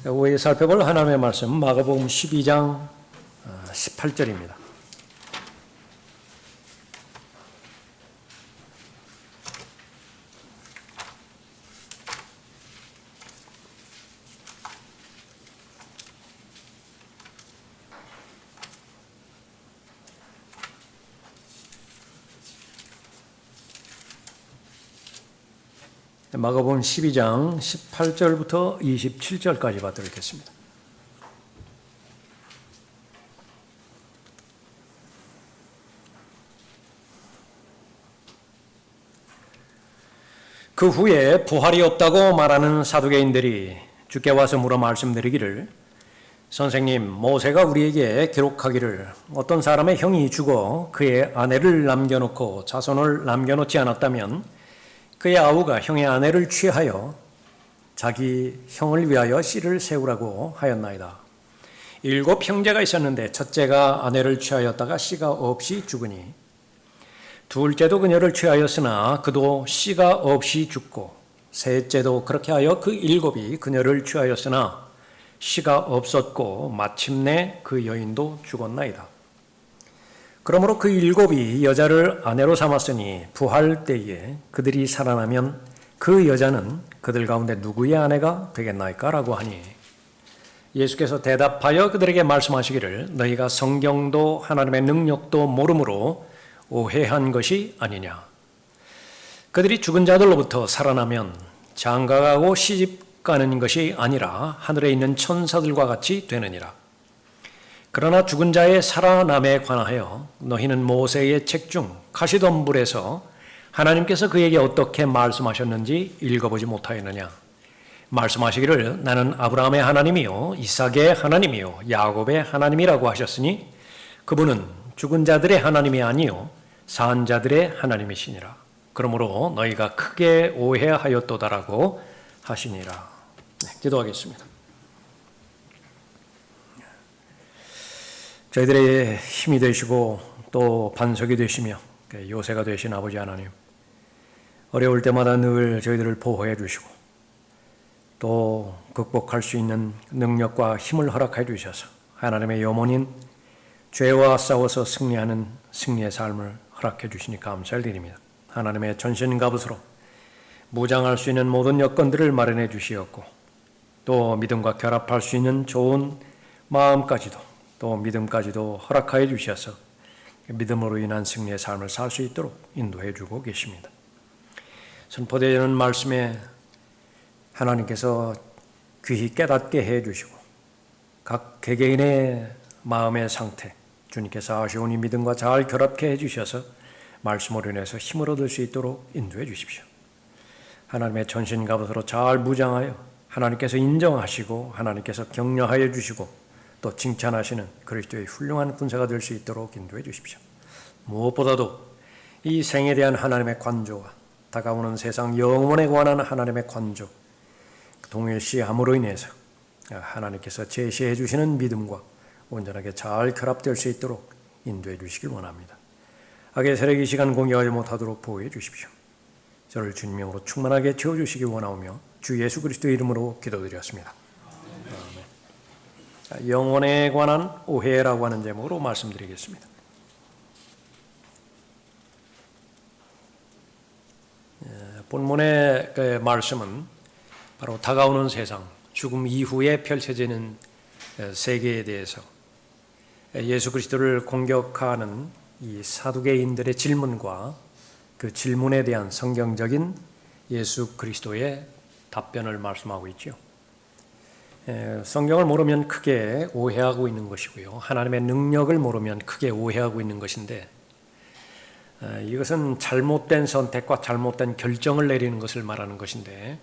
우리 살펴볼 하나님의 말씀 마가복음 12장 18절입니다. 마가복음 12장 18절부터 27절까지 봐드리겠습니다. 그 후에 부활이 없다고 말하는 사두개인들이 주께 와서 물어 말씀드리기를, 선생님, 모세가 우리에게 기록하기를 어떤 사람의 형이 죽어 그의 아내를 남겨놓고 자손을 남겨놓지 않았다면 그의 아우가 형의 아내를 취하여 자기 형을 위하여 씨를 세우라고 하였나이다. 7 형제가 있었는데 첫째가 아내를 취하였다가 씨가 없이 죽으니 둘째도 그녀를 취하였으나 그도 씨가 없이 죽고 셋째도 그렇게 하여 그 7이 그녀를 취하였으나 씨가 없었고 마침내 그 여인도 죽었나이다. 그러므로 그 7이 여자를 아내로 삼았으니 부활 때에 그들이 살아나면 그 여자는 그들 가운데 누구의 아내가 되겠나이까? 라고 하니 예수께서 대답하여 그들에게 말씀하시기를, 너희가 성경도 하나님의 능력도 모름으로 오해한 것이 아니냐. 그들이 죽은 자들로부터 살아나면 장가가고 시집가는 것이 아니라 하늘에 있는 천사들과 같이 되느니라. 그러나 죽은 자의 살아남에 관하여 너희는 모세의 책 중 가시덤불에서 하나님께서 그에게 어떻게 말씀하셨는지 읽어보지 못하였느냐. 말씀하시기를 나는 아브라함의 하나님이요 이삭의 하나님이요 야곱의 하나님이라고 하셨으니 그분은 죽은 자들의 하나님이 아니요 산 자들의 하나님이시니라. 그러므로 너희가 크게 오해하였도다라고 하시니라. 기도하겠습니다. 저희들의 힘이 되시고 또 반석이 되시며 요새가 되신 아버지 하나님, 어려울 때마다 늘 저희들을 보호해 주시고 또 극복할 수 있는 능력과 힘을 허락해 주셔서 하나님의 염원인 죄와 싸워서 승리하는 승리의 삶을 허락해 주시니 감사를 드립니다. 하나님의 전신갑옷으로 무장할 수 있는 모든 여건들을 마련해 주시었고 또 믿음과 결합할 수 있는 좋은 마음까지도 또 믿음까지도 허락하여 주셔서 믿음으로 인한 승리의 삶을 살 수 있도록 인도해 주고 계십니다. 선포되는 말씀에 하나님께서 귀히 깨닫게 해 주시고 각 개개인의 마음의 상태 주님께서 아시오니 믿음과 잘 결합해 주셔서 말씀으로 인해서 힘을 얻을 수 있도록 인도해 주십시오. 하나님의 전신갑옷으로 잘 무장하여 하나님께서 인정하시고 하나님께서 격려하여 주시고 또 칭찬하시는 그리스도의 훌륭한 군사가 될 수 있도록 인도해 주십시오. 무엇보다도 이 생에 대한 하나님의 관조와 다가오는 세상 영원에 관한 하나님의 관조, 동일시함으로 인해서 하나님께서 제시해 주시는 믿음과 온전하게 잘 결합될 수 있도록 인도해 주시길 원합니다. 악의 세력이 시간 공격하지 못하도록 보호해 주십시오. 저를 주님으로 충만하게 채워주시기 원하오며 주 예수 그리스도의 이름으로 기도드렸습니다. 영혼에 관한 오해라고 하는 제목으로 말씀드리겠습니다. 본문의 말씀은 바로 다가오는 세상, 죽음 이후에 펼쳐지는 세계에 대해서 예수 그리스도를 공격하는 이 사두개인들의 질문과 그 질문에 대한 성경적인 예수 그리스도의 답변을 말씀하고 있죠. 성경을 모르면 크게 오해하고 있는 것이고요. 하나님의 능력을 모르면 크게 오해하고 있는 것인데 이것은 잘못된 선택과 잘못된 결정을 내리는 것을 말하는 것인데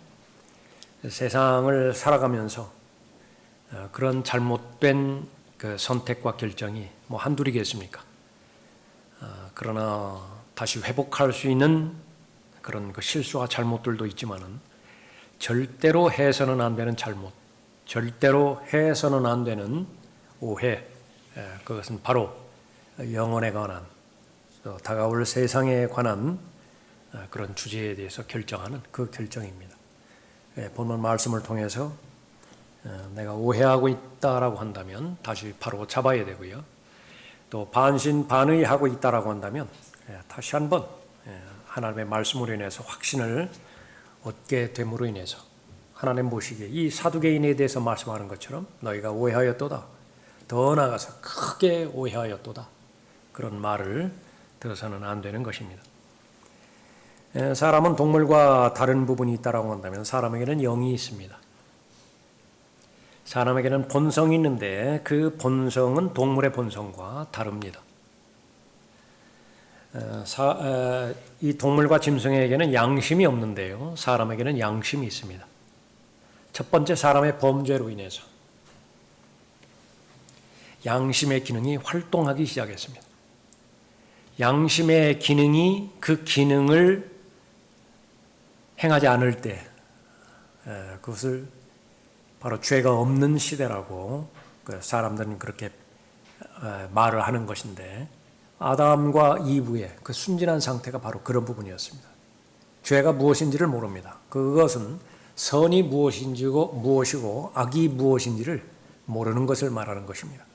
세상을 살아가면서 그런 잘못된 그 선택과 결정이 한둘이겠습니까? 그러나 다시 회복할 수 있는 그런 그 실수와 잘못들도 있지만은 절대로 해서는 안 되는 잘못, 절대로 해서는 안 되는 오해, 그것은 바로 영혼에 관한 또 다가올 세상에 관한 그런 주제에 대해서 결정하는 그 결정입니다. 본문 말씀을 통해서 내가 오해하고 있다라고 한다면 다시 바로 잡아야 되고요. 또 반신반의하고 있다라고 한다면 다시 한번 하나님의 말씀으로 인해서 확신을 얻게 됨으로 인해서 하나님 보시기에 이 사두개인에 대해서 말씀하는 것처럼 너희가 오해하였도다. 더 나아가서 크게 오해하였도다. 그런 말을 들어서는 안 되는 것입니다. 사람은 동물과 다른 부분이 있다라고 한다면 사람에게는 영이 있습니다. 사람에게는 본성이 있는데 그 본성은 동물의 본성과 다릅니다. 이 동물과 짐승에게는 양심이 없는데요. 사람에게는 양심이 있습니다. 첫 번째 사람의 범죄로 인해서 양심의 기능이 활동하기 시작했습니다. 양심의 기능이 그 기능을 행하지 않을 때 그것을 바로 죄가 없는 시대라고 사람들은 그렇게 말을 하는 것인데 아담과 이브의 그 순진한 상태가 바로 그런 부분이었습니다. 죄가 무엇인지를 모릅니다. 그것은 선이 무엇이고 악이 무엇인지를 모르는 것을 말하는 것입니다.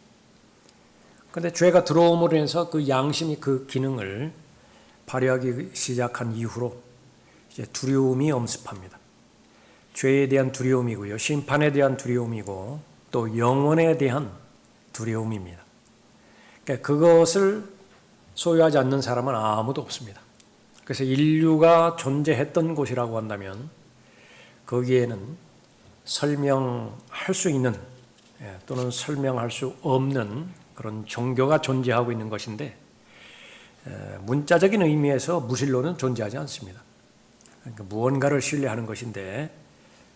그런데 죄가 들어옴으로 인해서 그 양심이 그 기능을 발휘하기 시작한 이후로 이제 두려움이 엄습합니다. 죄에 대한 두려움이고요. 심판에 대한 두려움이고 또 영원에 대한 두려움입니다. 그러니까 그것을 소유하지 않는 사람은 아무도 없습니다. 그래서 인류가 존재했던 곳이라고 한다면 거기에는 설명할 수 있는 또는 설명할 수 없는 그런 종교가 존재하고 있는 것인데 문자적인 의미에서 무신론은 존재하지 않습니다. 그러니까 무언가를 신뢰하는 것인데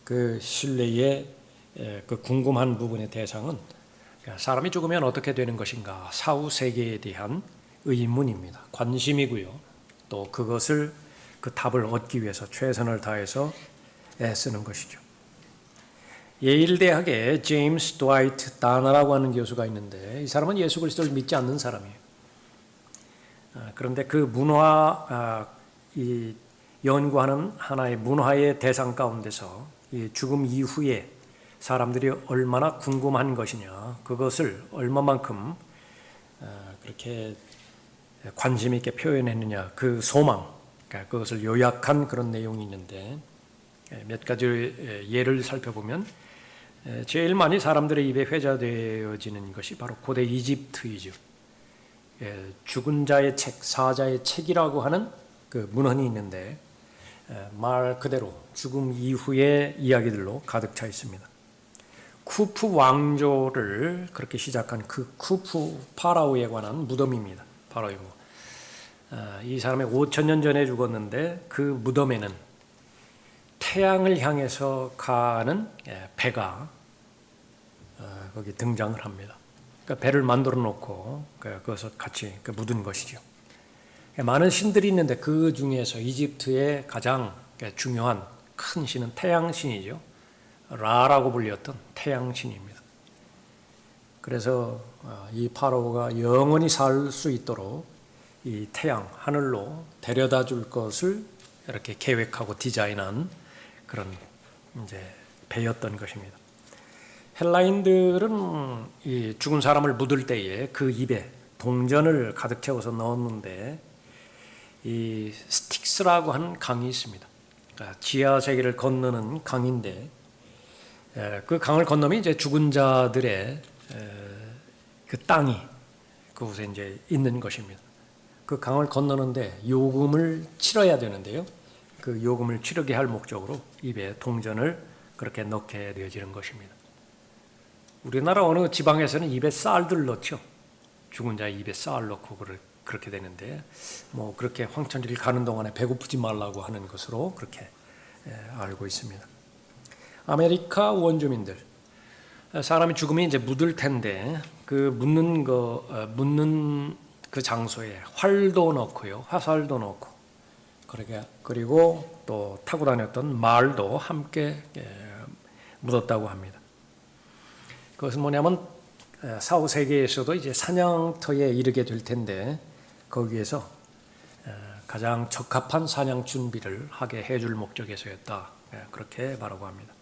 그 신뢰의 그 궁금한 부분의 대상은 사람이 죽으면 어떻게 되는 것인가 사후 세계에 대한 의문입니다. 관심이고요. 또 그것을 그 답을 얻기 위해서 최선을 다해서 애쓰는 것이죠. 예일 대학에 제임스 드와이트 다너라고 하는 교수가 있는데 이 사람은 예수 그리스도를 믿지 않는 사람이에요. 그런데 그 이 연구하는 하나의 문화의 대상 가운데서 이 죽음 이후에 사람들이 얼마나 궁금한 것이냐 그것을 얼마만큼 그렇게 관심 있게 표현했느냐 그 소망 그것을 요약한 그런 내용이 있는데 몇 가지 예를 살펴보면 제일 많이 사람들의 입에 회자되어지는 것이 바로 고대 이집트이죠. 죽은 자의 책, 사자의 책이라고 하는 그 문헌이 있는데 말 그대로 죽음 이후의 이야기들로 가득 차 있습니다. 쿠프 왕조를 그렇게 시작한 그 쿠프 파라오에 관한 무덤입니다. 바로 이 사람이 5,000년 전에 죽었는데 그 무덤에는 태양을 향해서 가는 배가 거기 등장을 합니다. 그러니까 배를 만들어 놓고 그것을 같이 묻은 것이죠. 많은 신들이 있는데 그 중에서 이집트의 가장 중요한 큰 신은 태양신이죠. 라라고 불렸던 태양신입니다. 그래서 이 파라오가 영원히 살 수 있도록 이 태양, 하늘로 데려다 줄 것을 이렇게 계획하고 디자인한 그런 이제 배였던 것입니다. 헬라인들은 이 죽은 사람을 묻을 때에 그 입에 동전을 가득 채워서 넣었는데 이 스틱스라고 하는 강이 있습니다. 그러니까 지하 세계를 건너는 강인데 그 강을 건너면 이제 죽은 자들의 그 땅이 그곳에 이제 있는 것입니다. 그 강을 건너는데 요금을 치러야 되는데요. 그 요금을 치르게 할 목적으로 입에 동전을 그렇게 넣게 되어지는 것입니다. 우리나라 어느 지방에서는 입에 쌀들 넣죠. 죽은 자의 입에 쌀 넣고 그렇게 되는데 뭐 그렇게 황천길 가는 동안에 배고프지 말라고 하는 것으로 그렇게 알고 있습니다. 아메리카 원주민들 사람이 죽으면 이제 묻을 텐데 그 묻는 그 장소에 활도 넣고요, 화살도 넣고 그리고 또 타고 다녔던 말도 함께 묻었다고 합니다. 그것은 뭐냐면 사후 세계에서도 이제 사냥터에 이르게 될 텐데 거기에서 가장 적합한 사냥 준비를 하게 해줄 목적에서였다. 그렇게 말하고 합니다.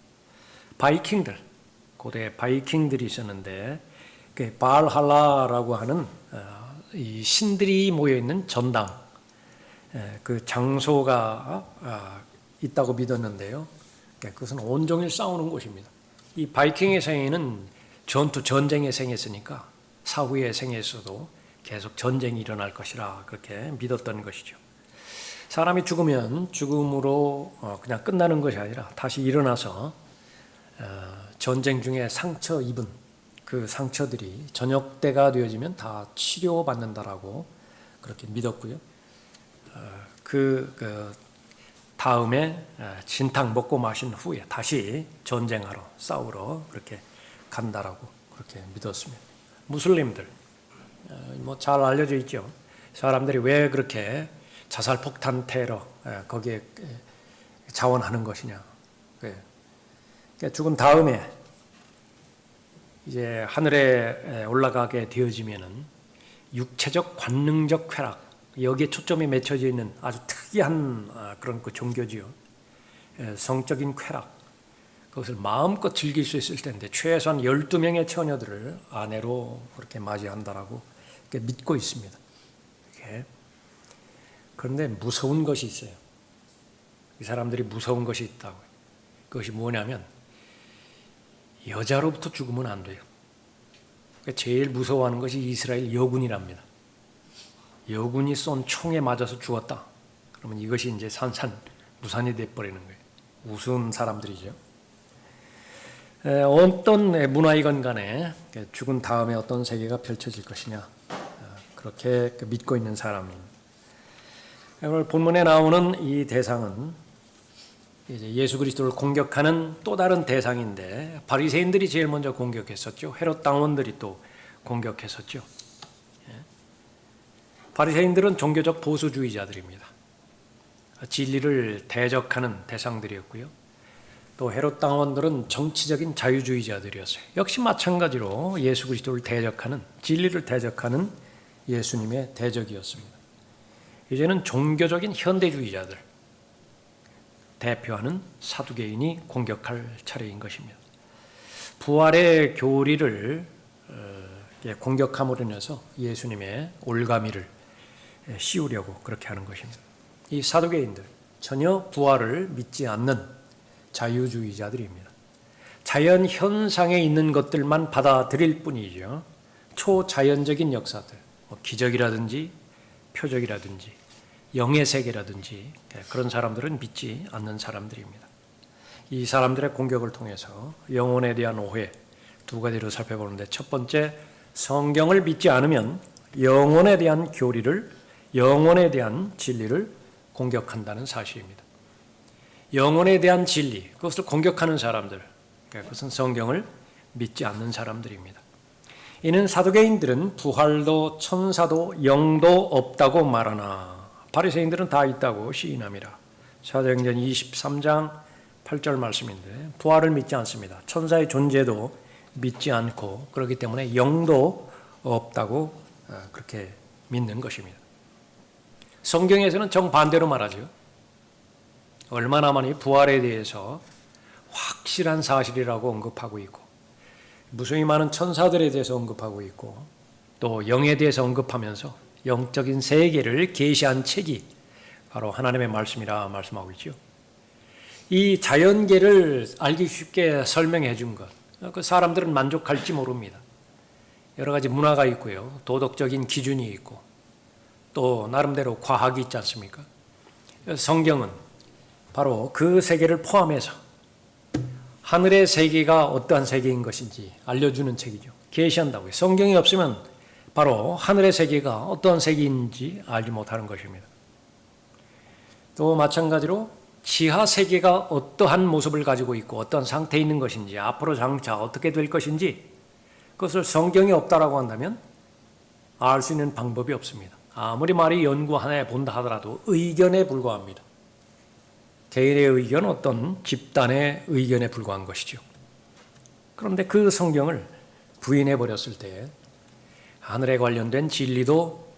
바이킹들, 고대 바이킹들이 있었는데 그 발할라라고 하는 이 신들이 모여 있는 전당, 그 장소가 있다고 믿었는데요. 그것은 온종일 싸우는 곳입니다. 이 바이킹의 생애는 전쟁의 생애였으니까 사후의 생애에서도 계속 전쟁이 일어날 것이라 그렇게 믿었던 것이죠. 사람이 죽으면 죽음으로 그냥 끝나는 것이 아니라 다시 일어나서 전쟁 중에 상처 입은 그 상처들이 저녁 때가 되어지면 다 치료받는다라고 그렇게 믿었고요. 그 다음에 진탕 먹고 마신 후에 다시 전쟁하러 싸우러 그렇게 간다라고 그렇게 믿었습니다. 무슬림들 뭐 잘 알려져 있죠. 사람들이 왜 그렇게 자살 폭탄 테러 거기에 자원하는 것이냐. 죽은 다음에 이제 하늘에 올라가게 되어지면은 육체적 관능적 쾌락, 여기에 초점이 맺혀져 있는 아주 특이한 그런 그 종교지요. 성적인 쾌락, 그것을 마음껏 즐길 수 있을 텐데 최소한 12명의 처녀들을 아내로 그렇게 맞이한다라고 믿고 있습니다. 그런데 무서운 것이 있어요. 이 사람들이 무서운 것이 있다고. 그것이 뭐냐면 여자로부터 죽으면 안 돼요. 제일 무서워하는 것이 이스라엘 여군이랍니다. 여군이 쏜 총에 맞아서 죽었다. 그러면 이것이 이제 산산무산이 돼버리는 거예요. 우스운 사람들이죠. 어떤 문화이건 간에 죽은 다음에 어떤 세계가 펼쳐질 것이냐, 그렇게 믿고 있는 사람입니다. 오늘 본문에 나오는 이 대상은 이제 예수 그리스도를 공격하는 또 다른 대상인데 바리새인들이 제일 먼저 공격했었죠. 헤롯 당원들이 또 공격했었죠. 바리새인들은 종교적 보수주의자들입니다. 진리를 대적하는 대상들이었고요. 또 헤롯 당원들은 정치적인 자유주의자들이었어요. 역시 마찬가지로 예수 그리스도를 대적하는, 진리를 대적하는 예수님의 대적이었습니다. 이제는 종교적인 현대주의자들, 대표하는 사두개인이 공격할 차례인 것입니다. 부활의 교리를 공격함으로 인해서 예수님의 올가미를 씌우려고 그렇게 하는 것입니다. 이 사두개인들 전혀 부활을 믿지 않는 자유주의자들입니다. 자연 현상에 있는 것들만 받아들일 뿐이죠. 초자연적인 역사들, 기적이라든지 표적이라든지 영의 세계라든지 그런 사람들은 믿지 않는 사람들입니다. 이 사람들의 공격을 통해서 영혼에 대한 오해 두 가지로 살펴보는데, 첫 번째, 성경을 믿지 않으면 영혼에 대한 교리를, 영혼에 대한 진리를 공격한다는 사실입니다. 영혼에 대한 진리, 그것을 공격하는 사람들, 그것은 성경을 믿지 않는 사람들입니다. 이는 사두개인들은 부활도 천사도 영도 없다고 말하나 바리새인들은 다 있다고 시인함이라. 사도행전 23장 8절 말씀인데, 부활을 믿지 않습니다. 천사의 존재도 믿지 않고 그렇기 때문에 영도 없다고 그렇게 믿는 것입니다. 성경에서는 정반대로 말하죠. 얼마나 많이 부활에 대해서 확실한 사실이라고 언급하고 있고, 무수히 많은 천사들에 대해서 언급하고 있고, 또 영에 대해서 언급하면서 영적인 세계를 계시한 책이 바로 하나님의 말씀이라 말씀하고 있죠. 이 자연계를 알기 쉽게 설명해 준 것, 그 사람들은 만족할지 모릅니다. 여러 가지 문화가 있고요, 도덕적인 기준이 있고, 또 나름대로 과학이 있지 않습니까? 성경은 바로 그 세계를 포함해서 하늘의 세계가 어떠한 세계인 것인지 알려주는 책이죠. 계시한다고요. 성경이 없으면 바로 하늘의 세계가 어떠한 세계인지 알지 못하는 것입니다. 또 마찬가지로 지하 세계가 어떠한 모습을 가지고 있고 어떠한 상태에 있는 것인지, 앞으로 장차 어떻게 될 것인지, 그것을 성경이 없다라고 한다면 알 수 있는 방법이 없습니다. 아무리 말이 연구 하나에 본다 하더라도 의견에 불과합니다. 개인의 의견, 어떤 집단의 의견에 불과한 것이죠. 그런데 그 성경을 부인해 버렸을 때 하늘에 관련된 진리도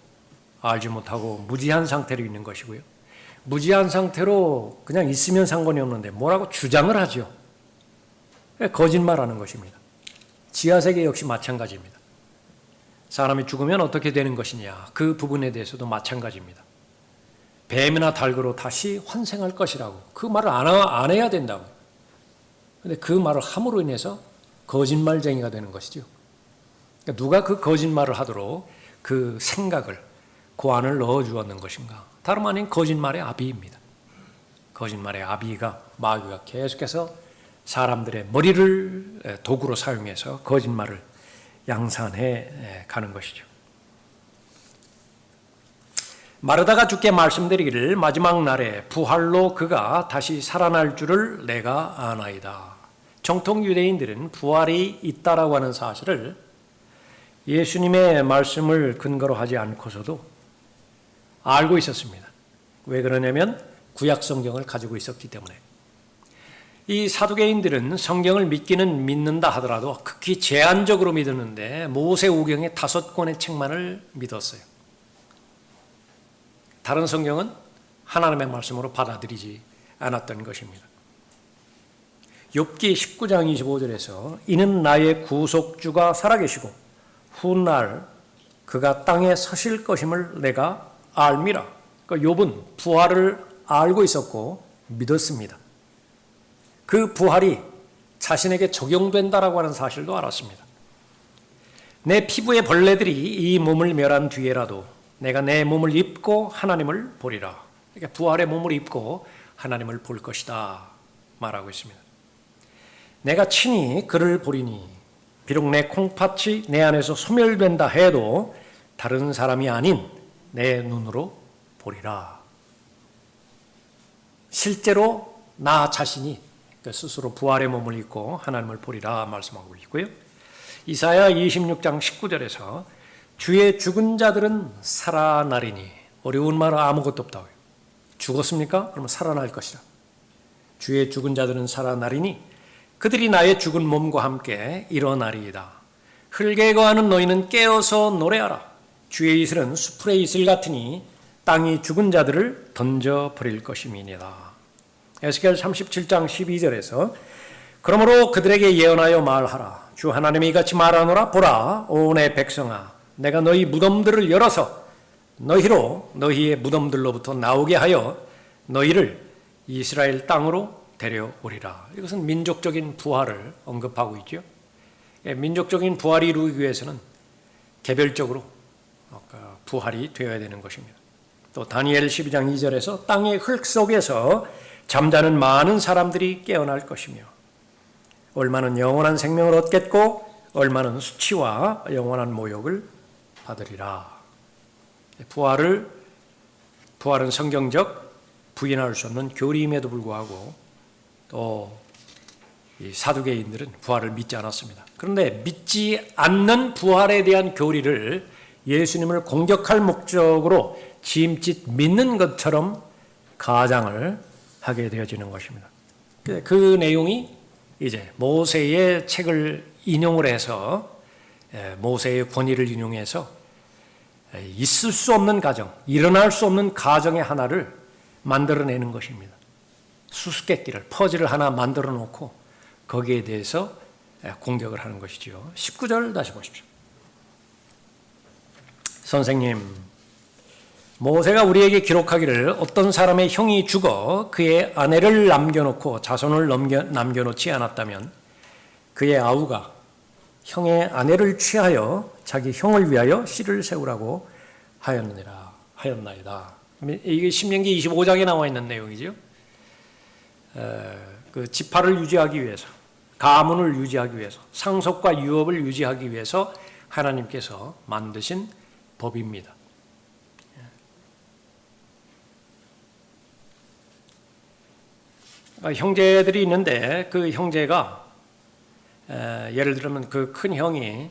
알지 못하고 무지한 상태로 있는 것이고요. 무지한 상태로 그냥 있으면 상관이 없는데 뭐라고 주장을 하죠. 거짓말하는 것입니다. 지하세계 역시 마찬가지입니다. 사람이 죽으면 어떻게 되는 것이냐, 그 부분에 대해서도 마찬가지입니다. 뱀이나 닭으로 다시 환생할 것이라고 그 말을 안 해야 된다고. 그런데 그 말을 함으로 인해서 거짓말쟁이가 되는 것이죠. 그러니까 누가 그 거짓말을 하도록 그 생각을 고안을 넣어주었는 것인가. 다름 아닌 거짓말의 아비입니다. 거짓말의 아비가, 마귀가 계속해서 사람들의 머리를 도구로 사용해서 거짓말을 양산해 가는 것이죠. 마르다가 주께 말씀드리기를 마지막 날에 부활로 그가 다시 살아날 줄을 내가 아나이다. 정통 유대인들은 부활이 있다라고 하는 사실을 예수님의 말씀을 근거로 하지 않고서도 알고 있었습니다. 왜 그러냐면 구약 성경을 가지고 있었기 때문에. 이 사두개인들은 성경을 믿기는 믿는다 하더라도 극히 제한적으로 믿었는데 모세오경의 5권의 책만을 믿었어요. 다른 성경은 하나님의 말씀으로 받아들이지 않았던 것입니다. 욥기 19장 25절에서 이는 나의 구속주가 살아계시고 훗날 그가 땅에 서실 것임을 내가 알미라. 그러니까 욥은 부활을 알고 있었고 믿었습니다. 그 부활이 자신에게 적용된다라고 하는 사실도 알았습니다. 내 피부의 벌레들이 이 몸을 멸한 뒤에라도 내가 내 몸을 입고 하나님을 보리라. 그러니까 부활의 몸을 입고 하나님을 볼 것이다 말하고 있습니다. 내가 친히 그를 보리니 비록 내 콩팥이 내 안에서 소멸된다 해도 다른 사람이 아닌 내 눈으로 보리라. 실제로 나 자신이 스스로 부활의 몸을 입고 하나님을 보리라 말씀하고 있고요. 이사야 26장 19절에서 주의 죽은 자들은 살아나리니, 어려운 말은 아무것도 없다고요. 죽었습니까? 그러면 살아날 것이다. 주의 죽은 자들은 살아나리니 그들이 나의 죽은 몸과 함께 일어나리이다. 흙에 거하는 너희는 깨어서 노래하라. 주의 이슬은 수풀의 이슬 같으니 땅이 죽은 자들을 던져버릴 것임이니라. 에스겔 37장 12절에서 그러므로 그들에게 예언하여 말하라. 주 하나님이 이같이 말하노라. 보라, 오 내 백성아, 내가 너희 무덤들을 열어서 너희로 너희의 무덤들로부터 나오게 하여 너희를 이스라엘 땅으로 데려오리라. 이것은 민족적인 부활을 언급하고 있죠. 민족적인 부활이 이루기 위해서는 개별적으로 부활이 되어야 되는 것입니다. 또 다니엘 12장 2절에서 땅의 흙 속에서 잠자는 많은 사람들이 깨어날 것이며 얼마는 영원한 생명을 얻겠고 얼마는 수치와 영원한 모욕을 받으리라. 부활은 성경적 부인할 수 없는 교리임에도 불구하고 또 이 사두개인들은 부활을 믿지 않았습니다. 그런데 믿지 않는 부활에 대한 교리를 예수님을 공격할 목적으로 짐짓 믿는 것처럼 가장을 하게 되어지는 것입니다. 그 내용이 이제 모세의 책을 인용을 해서 모세의 권위를 인용해서 있을 수 없는 가정, 일어날 수 없는 가정의 하나를 만들어내는 것입니다. 수수께끼를, 퍼즐을 하나 만들어 놓고 거기에 대해서 공격을 하는 것이죠. 19절 다시 보십시오. 선생님, 모세가 우리에게 기록하기를 어떤 사람의 형이 죽어 그의 아내를 남겨놓고 자손을 남겨놓지 않았다면 그의 아우가 형의 아내를 취하여 자기 형을 위하여 씨를 세우라고 하였나이다. 이게 신명기 25장에 나와 있는 내용이죠. 그 지파를 유지하기 위해서, 가문을 유지하기 위해서, 상속과 유업을 유지하기 위해서 하나님께서 만드신 법입니다. 형제들이 있는데 그 형제가 예를 들면 그 큰 형이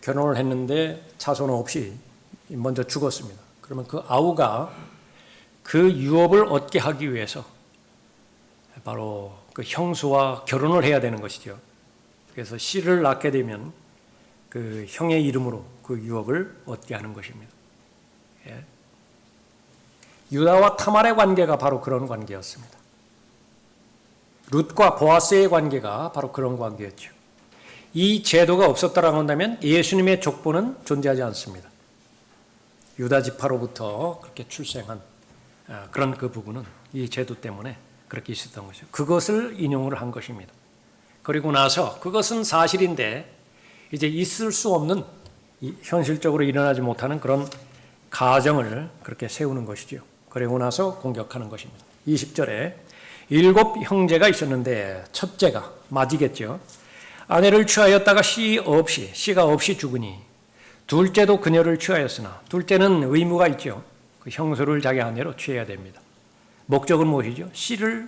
결혼을 했는데 자손 없이 먼저 죽었습니다. 그러면 그 아우가 그 유업을 얻게 하기 위해서 바로 그 형수와 결혼을 해야 되는 것이죠. 그래서 씨를 낳게 되면 그 형의 이름으로 그 유업을 얻게 하는 것입니다. 유다와 타말의 관계가 바로 그런 관계였습니다. 룻과 보아스의 관계가 바로 그런 관계였죠. 이 제도가 없었다라고 한다면 예수님의 족보는 존재하지 않습니다. 유다 지파로부터 그렇게 출생한 그런 그 부분은 이 제도 때문에 그렇게 있었던 것이죠. 그것을 인용을 한 것입니다. 그리고 나서 그것은 사실인데 이제 있을 수 없는 현실적으로 일어나지 못하는 그런 가정을 그렇게 세우는 것이죠. 그리고 나서 공격하는 것입니다. 20절에 7 형제가 있었는데 첫째가 맞이겠죠. 아내를 취하였다가 씨가 없이 죽으니 둘째도 그녀를 취하였으나 둘째는 의무가 있죠. 그 형수를 자기 아내로 취해야 됩니다. 목적은 무엇이죠? 씨를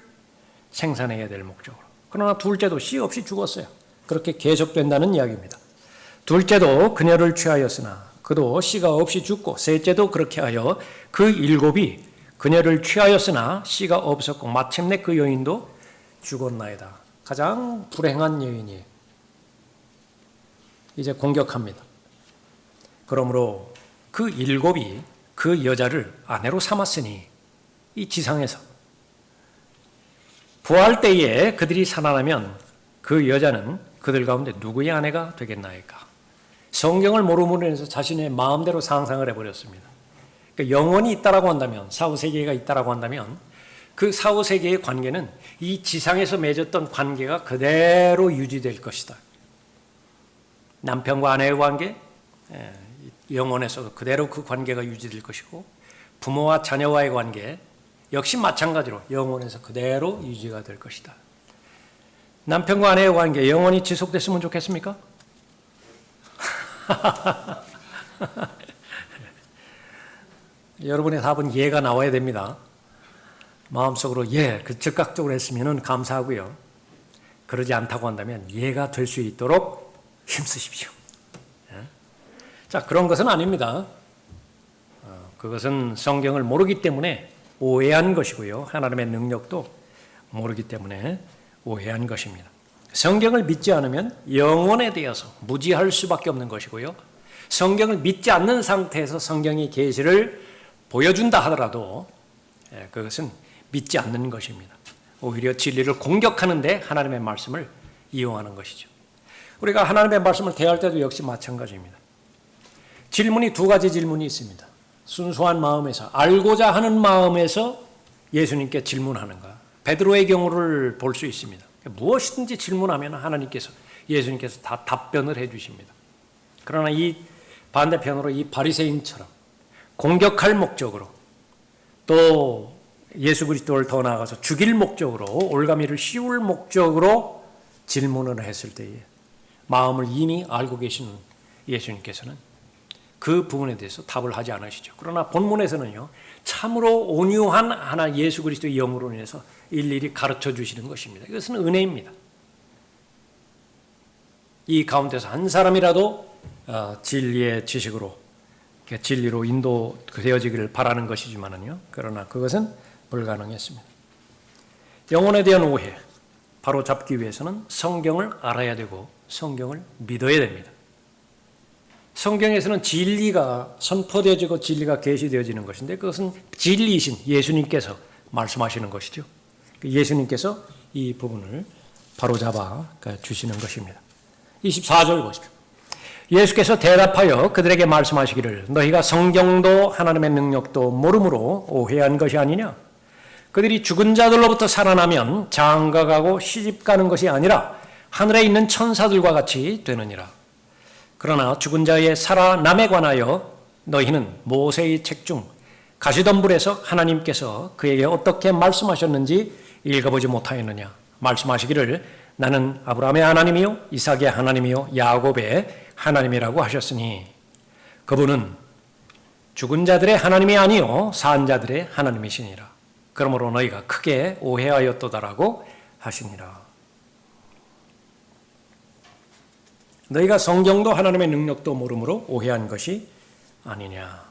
생산해야 될 목적으로. 그러나 둘째도 씨 없이 죽었어요. 그렇게 계속된다는 이야기입니다. 둘째도 그녀를 취하였으나 그도 씨가 없이 죽고 셋째도 그렇게 하여 그 7이 그녀를 취하였으나 씨가 없었고 마침내 그 여인도 죽었나이다. 가장 불행한 여인이 이제 공격합니다. 그러므로 그 7이 그 여자를 아내로 삼았으니 이 지상에서 부활 때에 그들이 살아나면 그 여자는 그들 가운데 누구의 아내가 되겠나이까? 성경을 모름으로 인해서 자신의 마음대로 상상을 해버렸습니다. 그러니까 영혼이 있다라고 한다면, 사후세계가 있다라고 한다면 그 사후세계의 관계는 이 지상에서 맺었던 관계가 그대로 유지될 것이다. 남편과 아내의 관계, 영혼에서도 그대로 그 관계가 유지될 것이고 부모와 자녀와의 관계 역시 마찬가지로 영혼에서 그대로 유지가 될 것이다. 남편과 아내의 관계 영원히 지속됐으면 좋겠습니까? 여러분의 답은 예가 나와야 됩니다. 마음속으로 그 즉각적으로 했으면 감사하고요. 그러지 않다고 한다면 예가 될 수 있도록 힘쓰십시오. 자, 그런 것은 아닙니다. 그것은 성경을 모르기 때문에 오해한 것이고요. 하나님의 능력도 모르기 때문에 오해한 것입니다. 성경을 믿지 않으면 영혼에 대해서 무지할 수밖에 없는 것이고요. 성경을 믿지 않는 상태에서 성경의 계시를 보여준다 하더라도 그것은 믿지 않는 것입니다. 오히려 진리를 공격하는데 하나님의 말씀을 이용하는 것이죠. 우리가 하나님의 말씀을 대할 때도 역시 마찬가지입니다. 질문이 2가지 질문이 있습니다. 순수한 마음에서, 알고자 하는 마음에서 예수님께 질문하는가. 베드로의 경우를 볼 수 있습니다. 무엇이든지 질문하면 하나님께서, 예수님께서 다 답변을 해 주십니다. 그러나 이 반대편으로 이 바리새인처럼 공격할 목적으로 또 예수 그리스도를 더 나아가서 죽일 목적으로, 올가미를 씌울 목적으로 질문을 했을 때에 마음을 이미 알고 계시는 예수님께서는 그 부분에 대해서 답을 하지 않으시죠. 그러나 본문에서는요, 참으로 온유한 하나 예수 그리스도의 영으로 인해서 일일이 가르쳐 주시는 것입니다. 이것은 은혜입니다. 이 가운데서 한 사람이라도 진리의 지식으로, 진리로 인도되어지기를 바라는 것이지만은요, 그러나 그것은 불가능했습니다. 영혼에 대한 오해, 바로 잡기 위해서는 성경을 알아야 되고 성경을 믿어야 됩니다. 성경에서는 진리가 선포되어지고 진리가 계시되어지는 것인데 그것은 진리이신 예수님께서 말씀하시는 것이죠. 예수님께서 이 부분을 바로잡아 주시는 것입니다. 24절 보십시오. 예수께서 대답하여 그들에게 말씀하시기를 너희가 성경도 하나님의 능력도 모름으로 오해한 것이 아니냐. 그들이 죽은 자들로부터 살아나면 장가가고 시집가는 것이 아니라 하늘에 있는 천사들과 같이 되느니라. 그러나 죽은 자의 살아남에 관하여 너희는 모세의 책 중 가시덤불에서 하나님께서 그에게 어떻게 말씀하셨는지 읽어보지 못하였느냐. 말씀하시기를 나는 아브라함의 하나님이요 이삭의 하나님이요 야곱의 하나님이라고 하셨으니 그분은 죽은 자들의 하나님이 아니요 산 자들의 하나님이시니라. 그러므로 너희가 크게 오해하였도다라고 하시니라. 너희가 성경도 하나님의 능력도 모름으로 오해한 것이 아니냐.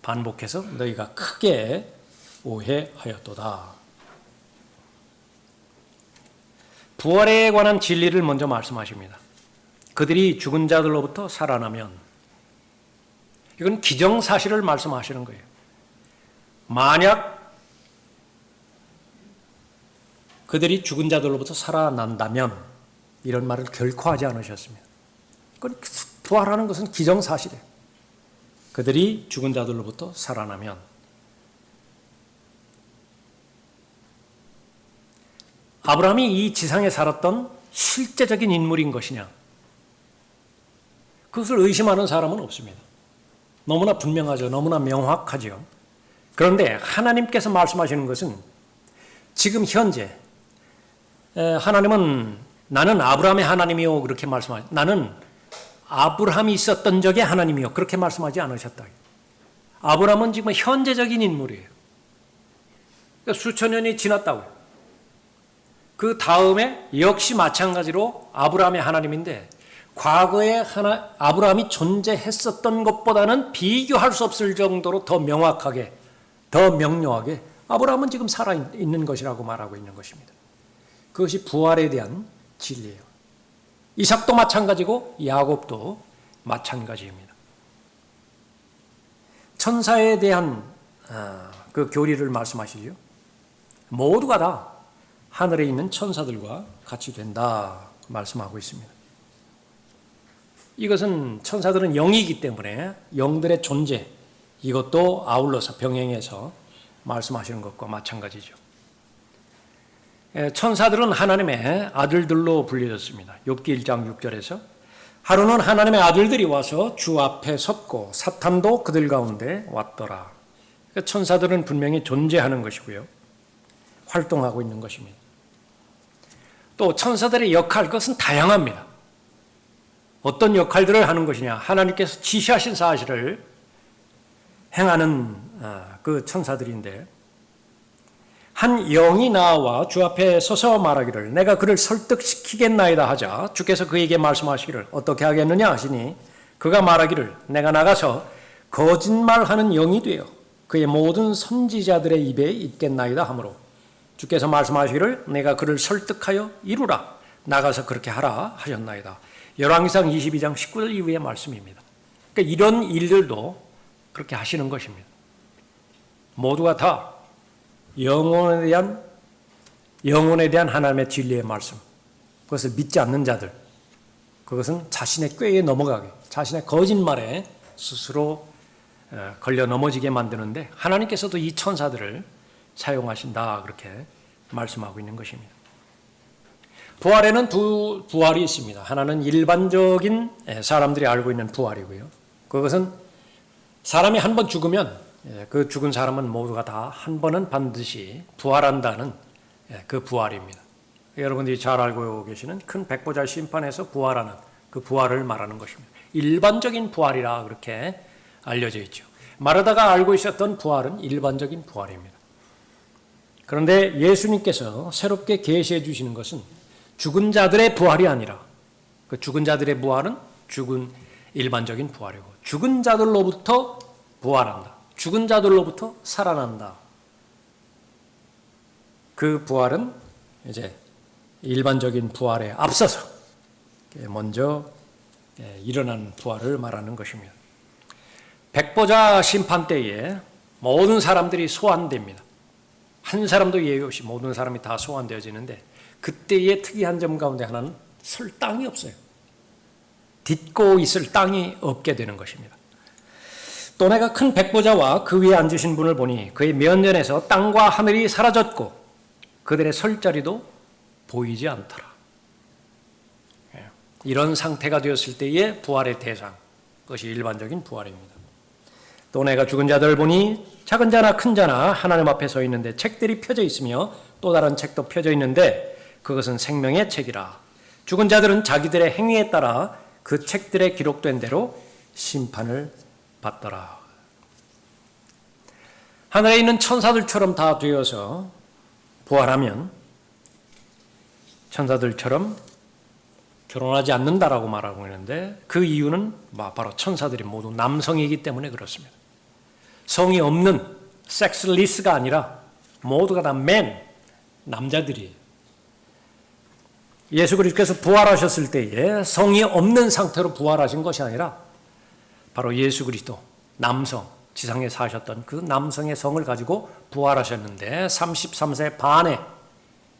반복해서 너희가 크게 오해하였도다. 부활에 관한 진리를 먼저 말씀하십니다. 그들이 죽은 자들로부터 살아나면, 이건 기정사실을 말씀하시는 거예요. 만약 그들이 죽은 자들로부터 살아난다면 이런 말을 결코 하지 않으셨습니다. 부활하는 것은 기정사실이에요. 그들이 죽은 자들로부터 살아나면. 아브라함이 이 지상에 살았던 실제적인 인물인 것이냐? 그것을 의심하는 사람은 없습니다. 너무나 분명하죠. 너무나 명확하죠. 그런데 하나님께서 말씀하시는 것은 지금 현재 하나님은 나는 아브라함의 하나님이요 그렇게 말씀하죠. 나는 아브라함이 있었던 적의 하나님이요 그렇게 말씀하지 않으셨다. 아브라함은 지금 현재적인 인물이에요. 그러니까 수천 년이 지났다고요. 그 다음에 역시 마찬가지로 아브라함의 하나님인데 과거에 아브라함이 존재했었던 것보다는 비교할 수 없을 정도로 더 명확하게, 더 명료하게 아브라함은 지금 살아있는 것이라고 말하고 있는 것입니다. 그것이 부활에 대한 진리예요. 이삭도 마찬가지고 야곱도 마찬가지입니다. 천사에 대한 그 교리를 말씀하시죠. 모두가 다 하늘에 있는 천사들과 같이 된다 말씀하고 있습니다. 이것은 천사들은 영이기 때문에 영들의 존재 이것도 아울러서 병행해서 말씀하시는 것과 마찬가지죠. 천사들은 하나님의 아들들로 불려졌습니다. 욥기 1장 6절에서 하루는 하나님의 아들들이 와서 주 앞에 섰고 사탄도 그들 가운데 왔더라. 천사들은 분명히 존재하는 것이고요. 활동하고 있는 것입니다. 또 천사들의 역할, 그것은 다양합니다. 어떤 역할들을 하는 것이냐? 하나님께서 지시하신 사실을 행하는 그 천사들인데 한 영이 나와 주 앞에 서서 말하기를 내가 그를 설득시키겠나이다 하자 주께서 그에게 말씀하시기를 어떻게 하겠느냐 하시니 그가 말하기를 내가 나가서 거짓말하는 영이 되어 그의 모든 선지자들의 입에 있겠나이다 하므로 주께서 말씀하시기를 내가 그를 설득하여 이루라 나가서 그렇게 하라 하셨나이다. 열왕기상 22장 19절 이후의 말씀입니다. 그러니까 이런 일들도 그렇게 하시는 것입니다. 모두가 다 영혼에 대한 하나님의 진리의 말씀, 그것을 믿지 않는 자들, 그것은 자신의 꾀에 넘어가게, 자신의 거짓말에 스스로 걸려 넘어지게 만드는데 하나님께서도 이 천사들을 사용하신다 그렇게 말씀하고 있는 것입니다. 부활에는 두 부활이 있습니다. 하나는 일반적인 사람들이 알고 있는 부활이고요. 그것은 사람이 한 번 죽으면 그 죽은 사람은 모두가 다 한 번은 반드시 부활한다는 그 부활입니다. 여러분들이 잘 알고 계시는 큰 백보자 심판에서 부활하는 그 부활을 말하는 것입니다. 일반적인 부활이라 그렇게 알려져 있죠. 마르다가 알고 있었던 부활은 일반적인 부활입니다. 그런데 예수님께서 새롭게 계시해 주시는 것은 죽은 자들의 부활이 아니라 그 죽은 자들의 부활은 죽은 일반적인 부활이고 죽은 자들로부터 부활한다. 죽은 자들로부터 살아난다. 그 부활은 이제 일반적인 부활에 앞서서 먼저 일어나는 부활을 말하는 것입니다. 백보자 심판 때에 모든 사람들이 소환됩니다. 한 사람도 예외 없이 모든 사람이 다 소환되어지는데 그때의 특이한 점 가운데 하나는 설 땅이 없어요. 딛고 있을 땅이 없게 되는 것입니다. 또 내가 큰 백보자와 그 위에 앉으신 분을 보니 그의 면전에서 땅과 하늘이 사라졌고 그들의 설 자리도 보이지 않더라. 이런 상태가 되었을 때의 부활의 대상, 그것이 일반적인 부활입니다. 또 내가 죽은 자들을 보니 작은 자나 큰 자나 하나님 앞에 서 있는데 책들이 펴져 있으며 또 다른 책도 펴져 있는데 그것은 생명의 책이라. 죽은 자들은 자기들의 행위에 따라 그 책들에 기록된 대로 심판을 받더라. 하늘에 있는 천사들처럼 다 되어서 부활하면 천사들처럼 결혼하지 않는다라고 말하고 있는데 그 이유는 바로 천사들이 모두 남성이기 때문에 그렇습니다. 성이 없는 섹스리스가 아니라 모두가 다 남자들이에요. 예수 그리스도께서 부활하셨을 때에 성이 없는 상태로 부활하신 것이 아니라 바로 예수 그리스도 남성, 지상에 사셨던 그 남성의 성을 가지고 부활하셨는데 33세 반의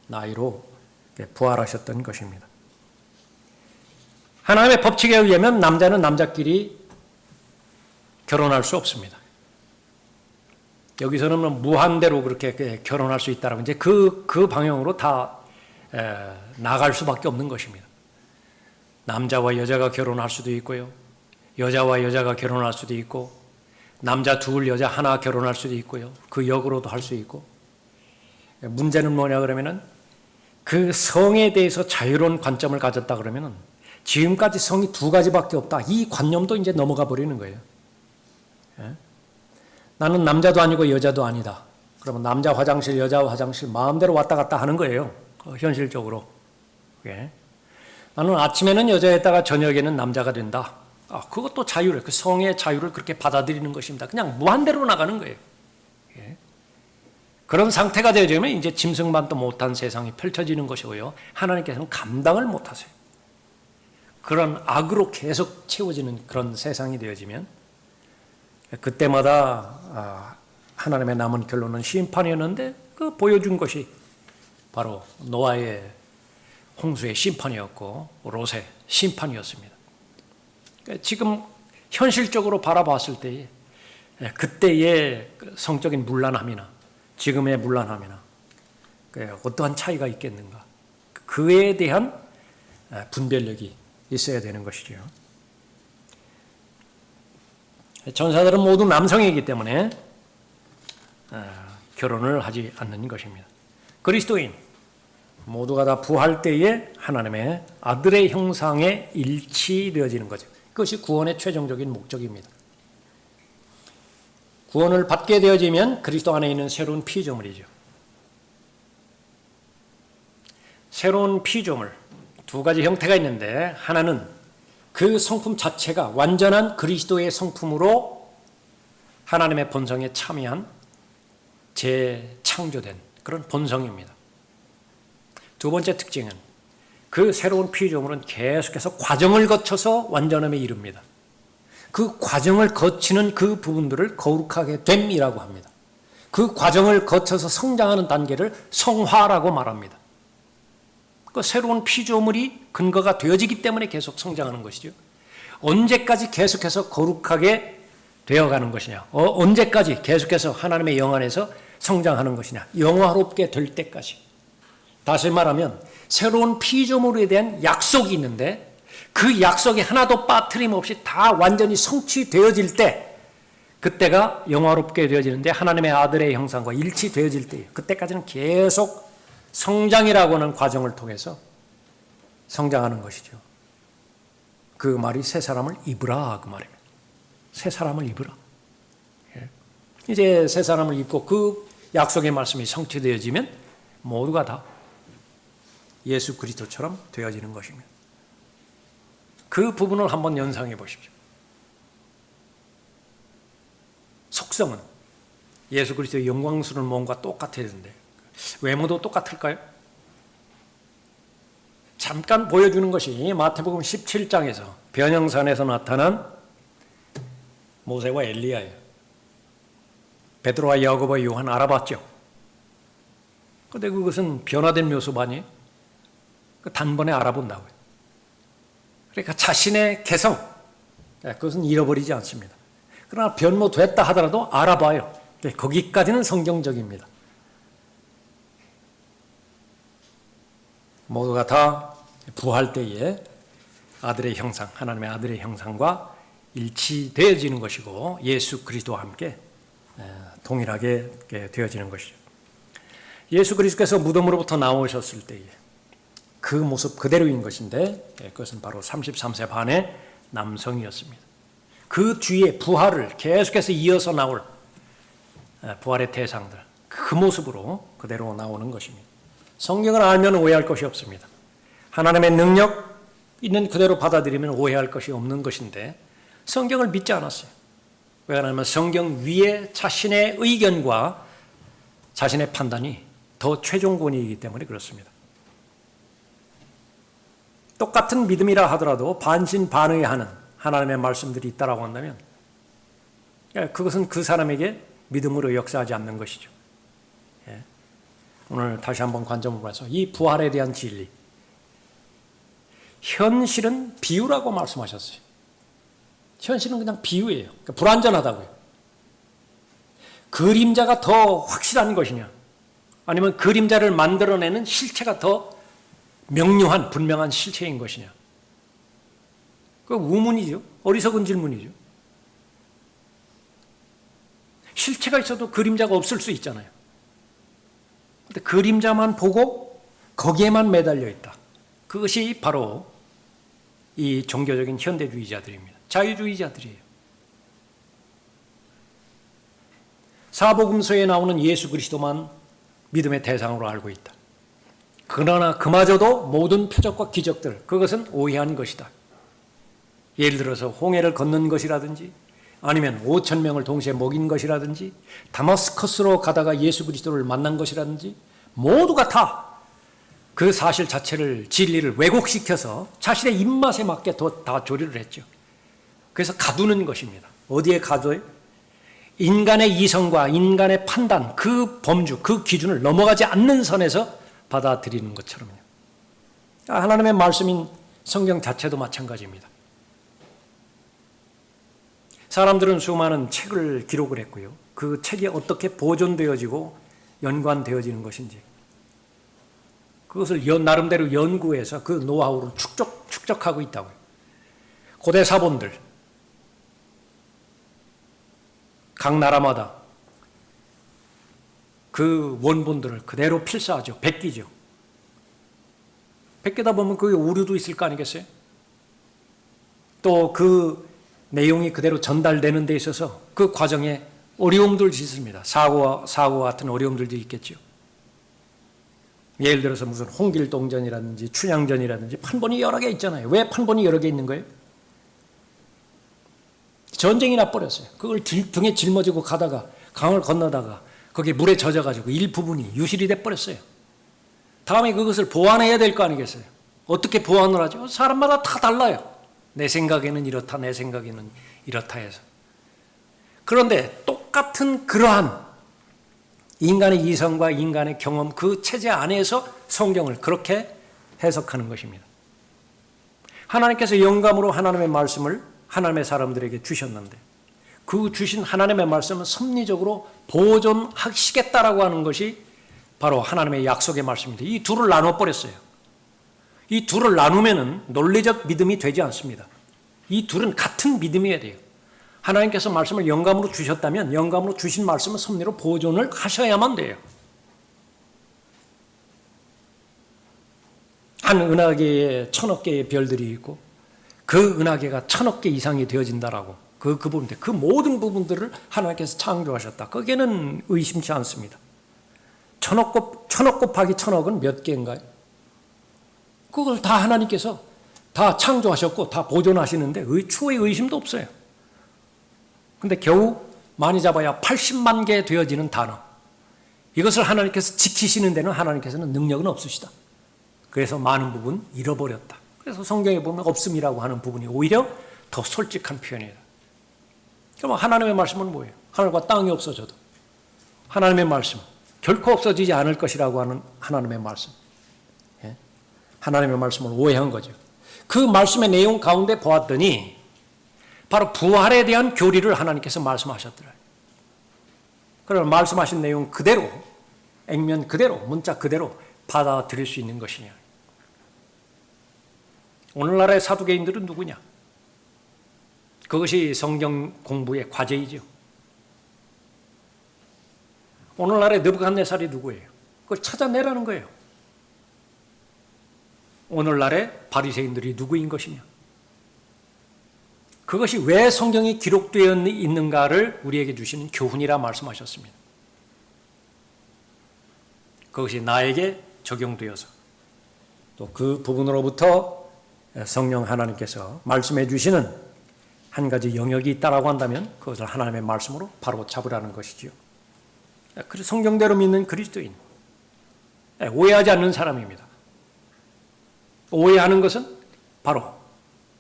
나이로 부활하셨던 것입니다. 하나님의 법칙에 의하면 남자는 남자끼리 결혼할 수 없습니다. 여기서는 무한대로 그렇게 결혼할 수 있다라고 이제 그 방향으로 다 나갈 수밖에 없는 것입니다. 남자와 여자가 결혼할 수도 있고요. 여자와 여자가 결혼할 수도 있고, 남자 둘, 여자 하나 결혼할 수도 있고요. 그 역으로도 할 수 있고. 문제는 뭐냐 그러면은 그 성에 대해서 자유로운 관점을 가졌다 그러면은 지금까지 성이 두 가지밖에 없다. 이 관념도 이제 넘어가 버리는 거예요. 예? 나는 남자도 아니고 여자도 아니다. 그러면 남자 화장실, 여자 화장실 마음대로 왔다 갔다 하는 거예요. 현실적으로. 예? 나는 아침에는 여자였다가 저녁에는 남자가 된다. 그것도 자유를, 그 성의 자유를 그렇게 받아들이는 것입니다. 그냥 무한대로 나가는 거예요. 예? 그런 상태가 되어지면 이제 짐승만도 못한 세상이 펼쳐지는 것이고요. 하나님께서는 감당을 못하세요. 그런 악으로 계속 채워지는 그런 세상이 되어지면 그때마다 하나님의 남은 결론은 심판이었는데 그 보여준 것이 바로 노아의 홍수의 심판이었고 롯의 심판이었습니다. 지금 현실적으로 바라봤을 때에 그때의 성적인 문란함이나 지금의 문란함이나 어떠한 차이가 있겠는가, 그에 대한 분별력이 있어야 되는 것이죠. 전사들은 모두 남성이기 때문에 결혼을 하지 않는 것입니다. 그리스도인 모두가 다 부활 때에 하나님의 아들의 형상에 일치되어지는 거죠. 그것이 구원의 최종적인 목적입니다. 구원을 받게 되어지면 그리스도 안에 있는 새로운 피조물이죠. 새로운 피조물, 두 가지 형태가 있는데 하나는 그 성품 자체가 완전한 그리스도의 성품으로 하나님의 본성에 참여한 재창조된 그런 본성입니다. 두 번째 특징은 그 새로운 피조물은 계속해서 과정을 거쳐서 완전함에 이릅니다. 그 과정을 거치는 그 부분들을 거룩하게 됨이라고 합니다. 그 과정을 거쳐서 성장하는 단계를 성화라고 말합니다. 그 새로운 피조물이 근거가 되어지기 때문에 계속 성장하는 것이죠. 언제까지 계속해서 거룩하게 되어가는 것이냐, 언제까지 계속해서 하나님의 영 안에서 성장하는 것이냐, 영화롭게 될 때까지. 다시 말하면 새로운 피조물에 대한 약속이 있는데 그 약속이 하나도 빠트림 없이 다 완전히 성취되어질 때, 그때가 영화롭게 되어지는데 하나님의 아들의 형상과 일치되어질 때, 그때까지는 계속 성장이라고 하는 과정을 통해서 성장하는 것이죠. 그 말이 새 사람을 입으라 그 말입니다. 새 사람을 입으라. 이제 새 사람을 입고 그 약속의 말씀이 성취되어지면 모두가 다 예수 그리스도처럼 되어지는 것입니다. 그 부분을 한번 연상해 보십시오. 속성은 예수 그리스도의 영광스러운 몸과 똑같아야 되는데 외모도 똑같을까요? 잠깐 보여주는 것이 마태복음 17장에서 변형산에서 나타난 모세와 엘리야예요. 베드로와 야고보와 요한 알아봤죠? 그런데 그것은 변화된 모습 아니에요? 단번에 알아본다고요. 그러니까 자신의 개성, 그것은 잃어버리지 않습니다. 그러나 변모됐다 하더라도 알아봐요. 거기까지는 성경적입니다. 모두가 다 부활 때에 아들의 형상, 하나님의 아들의 형상과 일치되어지는 것이고 예수 그리스도와 함께 동일하게 되어지는 것이죠. 예수 그리스도께서 무덤으로부터 나오셨을 때에 그 모습 그대로인 것인데 그것은 바로 33세 반의 남성이었습니다. 그 뒤에 부활을 계속해서 이어서 나올 부활의 대상들, 그 모습으로 그대로 나오는 것입니다. 성경을 알면 오해할 것이 없습니다. 하나님의 능력 있는 그대로 받아들이면 오해할 것이 없는 것인데 성경을 믿지 않았어요. 왜냐하면 성경 위에 자신의 의견과 자신의 판단이 더 최종권이기 때문에 그렇습니다. 똑같은 믿음이라 하더라도 반신반의하는 하나님의 말씀들이 있다고 한다면 그것은 그 사람에게 믿음으로 역사하지 않는 것이죠. 오늘 다시 한번 관점을 봐서 이 부활에 대한 진리, 현실은 비유라고 말씀하셨어요. 현실은 그냥 비유예요. 그러니까 불완전하다고요. 그림자가 더 확실한 것이냐, 아니면 그림자를 만들어내는 실체가 더 명료한 분명한 실체인 것이냐. 그 우문이죠. 어리석은 질문이죠. 실체가 있어도 그림자가 없을 수 있잖아요. 근데 그림자만 보고 거기에만 매달려 있다. 그것이 바로 이 종교적인 현대주의자들입니다. 자유주의자들이에요. 사복음서에 나오는 예수 그리스도만 믿음의 대상으로 알고 있다. 그러나 그마저도 모든 표적과 기적들, 그것은 오해한 것이다. 예를 들어서 홍해를 건넌 것이라든지, 아니면 5천 명을 동시에 먹인 것이라든지, 다마스커스로 가다가 예수 그리스도를 만난 것이라든지, 모두가 다 그 사실 자체를, 진리를 왜곡시켜서 자신의 입맛에 맞게 다 조리를 했죠. 그래서 가두는 것입니다. 어디에 가둬요? 인간의 이성과 인간의 판단, 그 범주, 그 기준을 넘어가지 않는 선에서 받아들이는 것처럼요. 하나님의 말씀인 성경 자체도 마찬가지입니다. 사람들은 수많은 책을 기록을 했고요. 그 책이 어떻게 보존되어지고 연관되어지는 것인지, 그것을 나름대로 연구해서 그 노하우를 축적하고 있다고요. 고대 사본들, 각 나라마다 그 원본들을 그대로 필사하죠. 베끼죠. 베끼다 보면 그게 오류도 있을 거 아니겠어요? 또 그 내용이 그대로 전달되는 데 있어서 그 과정에 어려움들도 있습니다. 사고와 같은 어려움들도 있겠죠. 예를 들어서 무슨 홍길동전이라든지 춘향전이라든지 판본이 여러 개 있잖아요. 왜 판본이 여러 개 있는 거예요? 전쟁이 나버렸어요. 그걸 등에 짊어지고 가다가 강을 건너다가 거기에 물에 젖어가지고 일부분이 유실이 돼버렸어요. 다음에 그것을 보완해야 될 거 아니겠어요? 어떻게 보완을 하죠? 사람마다 다 달라요. 내 생각에는 이렇다, 내 생각에는 이렇다 해서. 그런데 똑같은 그러한 인간의 이성과 인간의 경험, 그 체제 안에서 성경을 그렇게 해석하는 것입니다. 하나님께서 영감으로 하나님의 말씀을 하나님의 사람들에게 주셨는데, 그 주신 하나님의 말씀은 섭리적으로 보존하시겠다라고 하는 것이 바로 하나님의 약속의 말씀입니다. 이 둘을 나눠버렸어요. 이 둘을 나누면은 논리적 믿음이 되지 않습니다. 이 둘은 같은 믿음이어야 돼요. 하나님께서 말씀을 영감으로 주셨다면 영감으로 주신 말씀은 섭리로 보존을 하셔야만 돼요. 한 은하계에 1000억 개의 별들이 있고 그 은하계가 1000억 개 이상이 되어진다라고 그 부분인데, 그 모든 부분들을 하나님께서 창조하셨다. 거기에는 의심치 않습니다. 1000억 곱하기 1000억은 몇 개인가요? 그걸 다 하나님께서 다 창조하셨고 다 보존하시는데 추후에 의심도 없어요. 근데 겨우 많이 잡아야 80만 개 되어지는 단어, 이것을 하나님께서 지키시는 데는 하나님께서는 능력은 없으시다. 그래서 많은 부분 잃어버렸다. 그래서 성경에 보면 없음이라고 하는 부분이 오히려 더 솔직한 표현이다. 그럼 하나님의 말씀은 뭐예요? 하늘과 땅이 없어져도 하나님의 말씀, 결코 없어지지 않을 것이라고 하는 하나님의 말씀. 하나님의 말씀을 오해한 거죠. 그 말씀의 내용 가운데 보았더니 바로 부활에 대한 교리를 하나님께서 말씀하셨더라고요. 그러면 말씀하신 내용 그대로, 액면 그대로, 문자 그대로 받아들일 수 있는 것이냐. 오늘날의 사두개인들은 누구냐? 그것이 성경 공부의 과제이죠. 오늘날의 느부갓네살이 누구예요? 그걸 찾아내라는 거예요. 오늘날의 바리새인들이 누구인 것이냐? 그것이 왜 성경이 기록되어 있는가를 우리에게 주시는 교훈이라 말씀하셨습니다. 그것이 나에게 적용되어서 또 그 부분으로부터 성령 하나님께서 말씀해 주시는 한 가지 영역이 있다라고 한다면 그것을 하나님의 말씀으로 바로 잡으라는 것이지요. 그래서 성경대로 믿는 그리스도인, 오해하지 않는 사람입니다. 오해하는 것은 바로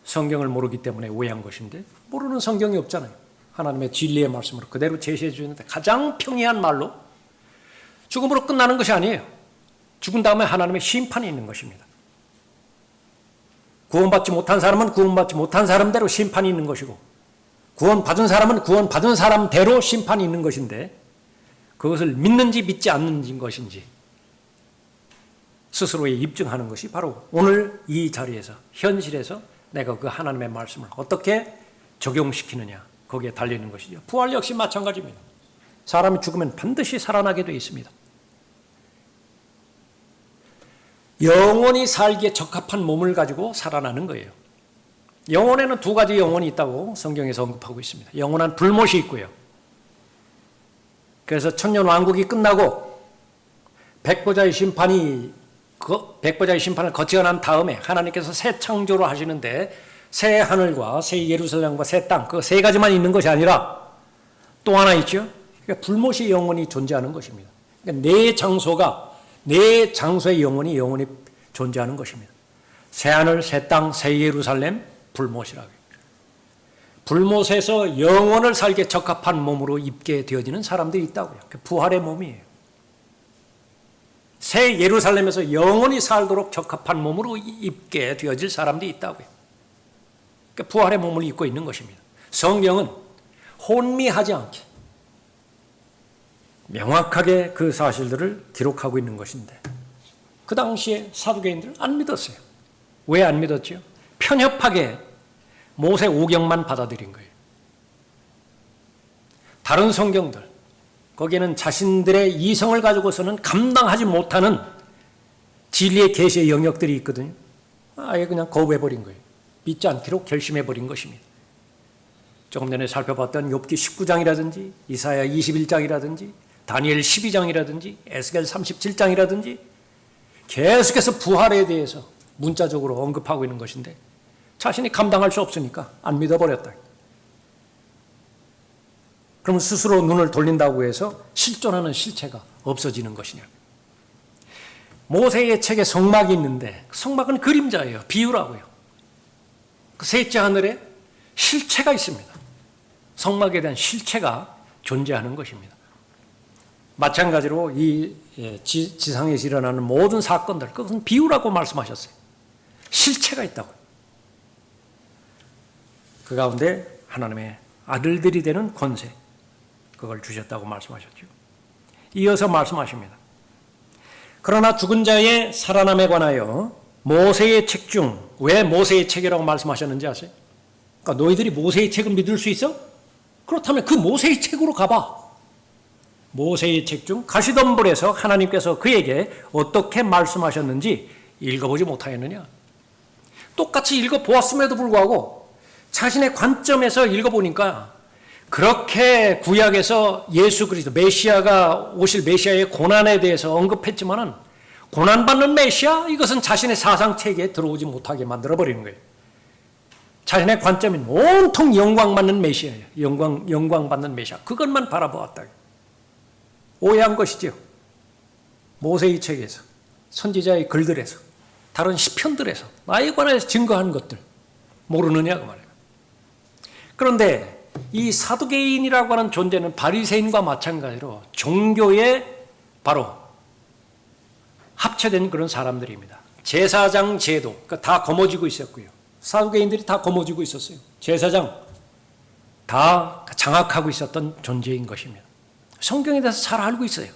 성경을 모르기 때문에 오해한 것인데, 모르는 성경이 없잖아요. 하나님의 진리의 말씀으로 그대로 제시해 주는데 가장 평이한 말로 죽음으로 끝나는 것이 아니에요. 죽은 다음에 하나님의 심판이 있는 것입니다. 구원받지 못한 사람은 구원받지 못한 사람대로 심판이 있는 것이고, 구원받은 사람은 구원받은 사람대로 심판이 있는 것인데, 그것을 믿는지 믿지 않는 것인지 스스로에 입증하는 것이 바로 오늘 이 자리에서, 현실에서 내가 그 하나님의 말씀을 어떻게 적용시키느냐, 거기에 달리는 것이죠. 부활 역시 마찬가지입니다. 사람이 죽으면 반드시 살아나게 되어 있습니다. 영원히 살기에 적합한 몸을 가지고 살아나는 거예요. 영혼에는 두 가지 영혼이 있다고 성경에서 언급하고 있습니다. 영원한 불못이 있고요. 그래서 천년왕국이 끝나고 백보자의 심판을 거치고 난 다음에 하나님께서 새 창조를 하시는데, 새 하늘과 새 예루살렘과 새 땅, 그 세 가지만 있는 것이 아니라 또 하나 있죠. 그러니까 불못이 영원히 존재하는 것입니다. 그러니까 네 장소의 영혼이 존재하는 것입니다. 새 하늘, 새 땅, 새 예루살렘, 불못이라고 해요. 불못에서 영원을 살기에 적합한 몸으로 입게 되어지는 사람들이 있다고요. 부활의 몸이에요. 새 예루살렘에서 영원히 살도록 적합한 몸으로 입게 되어질 사람들이 있다고요. 부활의 몸을 입고 있는 것입니다. 성경은 혼미하지 않게 명확하게 그 사실들을 기록하고 있는 것인데, 그 당시에 사두개인들은 안 믿었어요. 왜 안 믿었죠? 편협하게 모세 오경만 받아들인 거예요. 다른 성경들, 거기에는 자신들의 이성을 가지고서는 감당하지 못하는 진리의 계시의 영역들이 있거든요. 아예 그냥 거부해버린 거예요. 믿지 않기로 결심해버린 것입니다. 조금 전에 살펴봤던 욥기 19장이라든지 이사야 21장이라든지 다니엘 12장이라든지 에스겔 37장이라든지 계속해서 부활에 대해서 문자적으로 언급하고 있는 것인데, 자신이 감당할 수 없으니까 안 믿어버렸다. 그러면 스스로 눈을 돌린다고 해서 실존하는 실체가 없어지는 것이냐. 모세의 책에 성막이 있는데 성막은 그림자예요. 비유라고요. 그 셋째 하늘에 실체가 있습니다. 성막에 대한 실체가 존재하는 것입니다. 마찬가지로 이 지상에서 일어나는 모든 사건들, 그것은 비유라고 말씀하셨어요. 실체가 있다고. 그 가운데 하나님의 아들들이 되는 권세, 그걸 주셨다고 말씀하셨죠. 이어서 말씀하십니다. 그러나 죽은 자의 살아남에 관하여 모세의 책 중, 왜 모세의 책이라고 말씀하셨는지 아세요? 그러니까 너희들이 모세의 책을 믿을 수 있어? 그렇다면 그 모세의 책으로 가봐. 모세의 책 중 가시덤불에서 하나님께서 그에게 어떻게 말씀하셨는지 읽어보지 못하였느냐? 똑같이 읽어보았음에도 불구하고 자신의 관점에서 읽어보니까 그렇게 구약에서 예수 그리스도 메시아가 오실 메시아의 고난에 대해서 언급했지만은, 고난받는 메시아, 이것은 자신의 사상체계에 들어오지 못하게 만들어버리는 거예요. 자신의 관점인 온통 영광받는 메시아예요. 영광받는 메시아, 그것만 바라보았다. 오해한 것이죠. 모세의 책에서, 선지자의 글들에서, 다른 시편들에서 나에 관해서 증거한 것들 모르느냐 그 말이에요. 그런데 이 사두개인이라고 하는 존재는 바리새인과 마찬가지로 종교에 바로 합체된 그런 사람들입니다. 제사장 제도, 그러니까 다 거머쥐고 있었고요. 사두개인들이 다 거머쥐고 있었어요. 제사장 다 장악하고 있었던 존재인 것입니다. 성경에 대해서 잘 알고 있어요.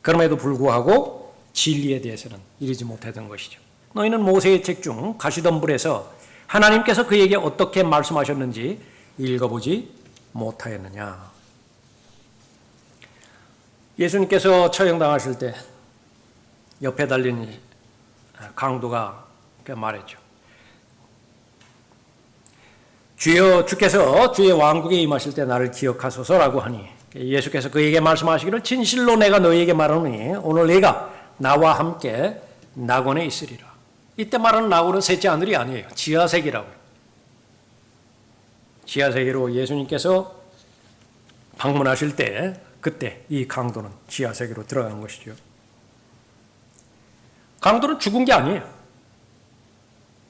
그럼에도 불구하고 진리에 대해서는 이르지 못했던 것이죠. 너희는 모세의 책 중 가시덤불에서 하나님께서 그에게 어떻게 말씀하셨는지 읽어보지 못하였느냐. 예수님께서 처형당하실 때 옆에 달린 강도가 말했죠. 주여, 주께서 주의 왕국에 임하실 때 나를 기억하소서라고 하니, 예수께서 그에게 말씀하시기를 진실로 내가 너희에게 말하노니 오늘 네가 나와 함께 낙원에 있으리라. 이때 말하는 낙원은 셋째 하늘이 아니에요. 지하세계라고요. 지하세계로 예수님께서 방문하실 때, 그때 이 강도는 지하세계로 들어가는 것이죠. 강도는 죽은 게 아니에요.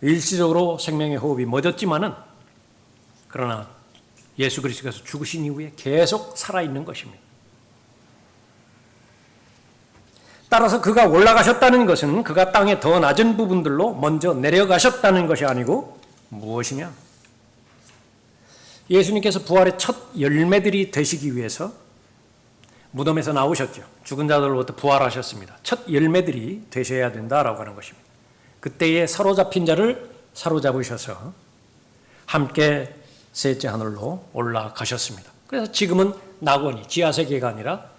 일시적으로 생명의 호흡이 멎었지만은, 그러나 예수 그리스도께서 죽으신 이후에 계속 살아있는 것입니다. 따라서 그가 올라가셨다는 것은 그가 땅의 더 낮은 부분들로 먼저 내려가셨다는 것이 아니고 무엇이냐? 예수님께서 부활의 첫 열매들이 되시기 위해서 무덤에서 나오셨죠. 죽은 자들로부터 부활하셨습니다. 첫 열매들이 되셔야 된다라고 하는 것입니다. 그때에 사로잡힌 자를 사로잡으셔서 함께 셋째 하늘로 올라가셨습니다. 그래서 지금은 낙원이 지하세계가 아니라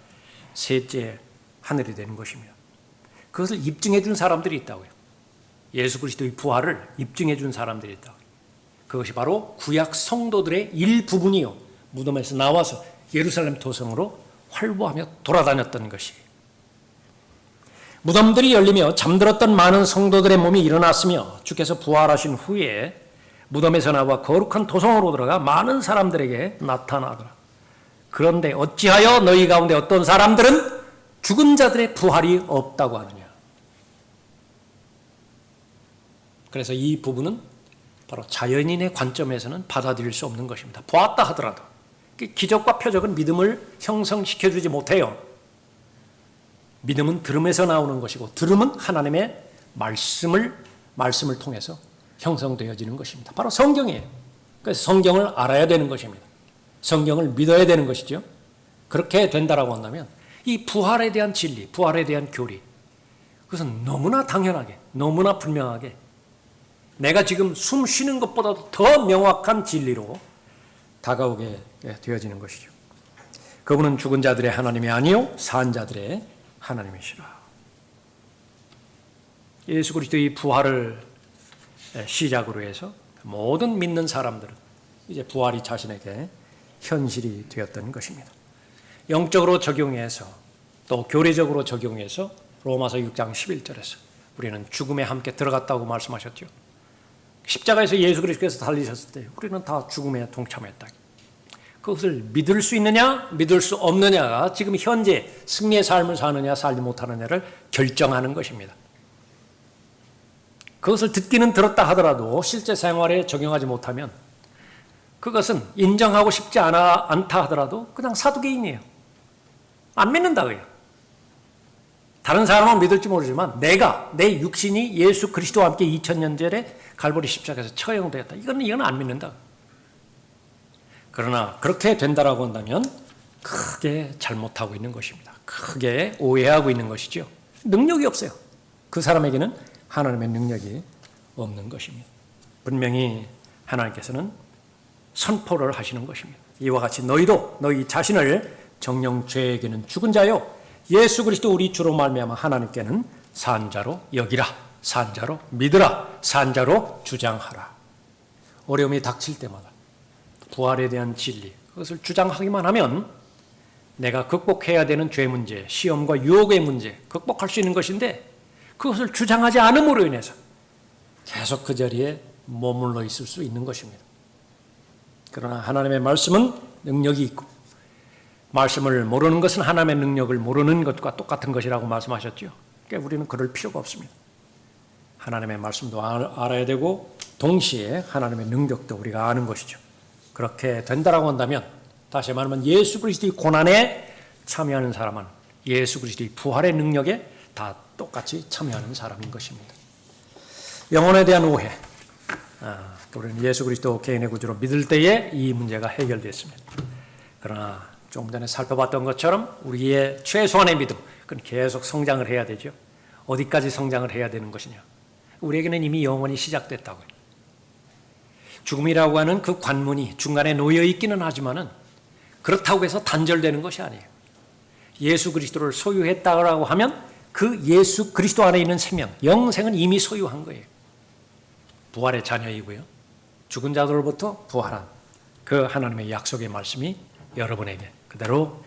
셋째 하늘이 되는 것입니다. 그것을 입증해 준 사람들이 있다고요. 예수 그리스도의 부활을 입증해 준 사람들이 있다고요. 그것이 바로 구약 성도들의 일부분이요. 무덤에서 나와서 예루살렘 도성으로 활보하며 돌아다녔던 것이. 무덤들이 열리며 잠들었던 많은 성도들의 몸이 일어났으며 주께서 부활하신 후에 무덤에서 나와 거룩한 도성으로 들어가 많은 사람들에게 나타나더라. 그런데 어찌하여 너희 가운데 어떤 사람들은 죽은 자들의 부활이 없다고 하느냐. 그래서 이 부분은 바로 자연인의 관점에서는 받아들일 수 없는 것입니다. 보았다 하더라도 기적과 표적은 믿음을 형성시켜주지 못해요. 믿음은 들음에서 나오는 것이고 들음은 하나님의 말씀을 통해서 형성되어지는 것입니다. 바로 성경이에요. 그래서 성경을 알아야 되는 것입니다. 성경을 믿어야 되는 것이죠. 그렇게 된다라고 한다면 이 부활에 대한 진리, 부활에 대한 교리, 그것은 너무나 당연하게, 너무나 분명하게 내가 지금 숨 쉬는 것보다도 더 명확한 진리로 다가오게 되어지는 것이죠. 그분은 죽은 자들의 하나님이 아니요 산 자들의 하나님이시라. 예수 그리스도의 부활을 시작으로 해서 모든 믿는 사람들은 이제 부활이 자신에게 현실이 되었던 것입니다. 영적으로 적용해서 또 교리적으로 적용해서 로마서 6장 11절에서 우리는 죽음에 함께 들어갔다고 말씀하셨죠. 십자가에서 예수 그리스도께서 달리셨을 때 우리는 다 죽음에 동참했다. 그것을 믿을 수 있느냐 믿을 수 없느냐가 지금 현재 승리의 삶을 사느냐 살지 못하느냐를 결정하는 것입니다. 그것을 듣기는 들었다 하더라도 실제 생활에 적용하지 못하면 그것은 인정하고 싶지 않다 하더라도 그냥 사두개인이에요. 안 믿는다고요. 다른 사람은 믿을지 모르지만 내 육신이 예수 그리스도와 함께 2000년 전에 갈보리 십자가에서 처형되었다. 이건 안 믿는다. 그러나 그렇게 된다라고 한다면 크게 잘못하고 있는 것입니다. 크게 오해하고 있는 것이죠. 능력이 없어요. 그 사람에게는 하나님의 능력이 없는 것입니다. 분명히 하나님께서는 선포를 하시는 것입니다. 이와 같이 너희도 너희 자신을 정령 죄에게는 죽은 자요 예수 그리스도 우리 주로 말미암아 하나님께는 산 자로 여기라. 산 자로 믿으라. 산 자로 주장하라. 어려움이 닥칠 때마다 부활에 대한 진리 그것을 주장하기만 하면 내가 극복해야 되는 죄 문제, 시험과 유혹의 문제 극복할 수 있는 것인데 그것을 주장하지 않음으로 인해서 계속 그 자리에 머물러 있을 수 있는 것입니다. 그러나 하나님의 말씀은 능력이 있고 말씀을 모르는 것은 하나님의 능력을 모르는 것과 똑같은 것이라고 말씀하셨죠. 그러니까 우리는 그럴 필요가 없습니다. 하나님의 말씀도 알아야 되고 동시에 하나님의 능력도 우리가 아는 것이죠. 그렇게 된다라고 한다면 다시 말하면 예수 그리스도의 고난에 참여하는 사람은 예수 그리스도의 부활의 능력에 다 똑같이 참여하는 사람인 것입니다. 영혼에 대한 오해. 우리는 예수 그리스도 개인의 구주로 믿을 때에 이 문제가 해결됐습니다. 그러나 조금 전에 살펴봤던 것처럼 우리의 최소한의 믿음, 그건 계속 성장을 해야 되죠. 어디까지 성장을 해야 되는 것이냐. 우리에게는 이미 영원히 시작됐다고요. 죽음이라고 하는 그 관문이 중간에 놓여 있기는 하지만은 그렇다고 해서 단절되는 것이 아니에요. 예수 그리스도를 소유했다고 하면 그 예수 그리스도 안에 있는 생명, 영생은 이미 소유한 거예요. 부활의 자녀이고요. 죽은 자들로부터 부활한 그 하나님의 약속의 말씀이 여러분에게 그대로